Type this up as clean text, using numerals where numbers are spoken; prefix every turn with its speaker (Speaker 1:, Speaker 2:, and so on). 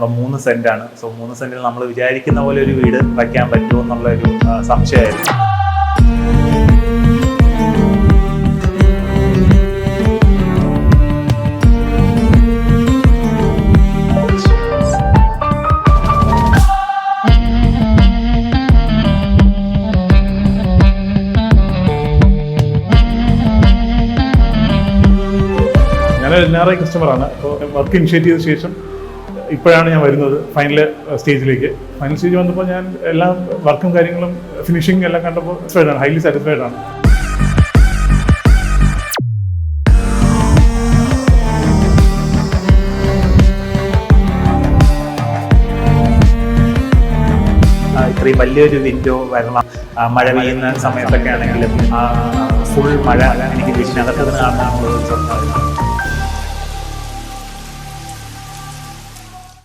Speaker 1: നമ്മുടെ 3 സെന്റാണ്. സോ 3 സെന്റിൽ നമ്മൾ വിചാരിക്കുന്ന പോലെ ഒരു വീട് വയ്ക്കാൻ പറ്റുമോ എന്നുള്ളൊരു സംശയമായിരുന്നു. ഞാൻ NRI കസ്റ്റമറാണ്. അപ്പോൾ വർക്ക് ഇനിഷ്യേറ്റ് ചെയ്ത ശേഷം ഇപ്പോഴാണ് ഞാൻ വരുന്നത് ഫൈനൽ സ്റ്റേജിലേക്ക്. ഫൈനൽ സ്റ്റേജ് വന്നപ്പോൾ ഞാൻ എല്ലാ വർക്കും കാര്യങ്ങളും ഫിനിഷിംഗ് എല്ലാം കണ്ടപ്പോൾ സാറ്റിസ്ഫൈഡ് ആണ്, ഹൈലി സാറ്റിസ്ഫൈഡ് ആണ്. ഇത്രയും വലിയൊരു വിൻഡോ വരണം, മഴ പെയ്യുന്ന സമയത്തൊക്കെ ആണെങ്കിലും ഫുൾ മഴ എനിക്ക് വീട്ടിനകത്ത് കാണാനുള്ളത്.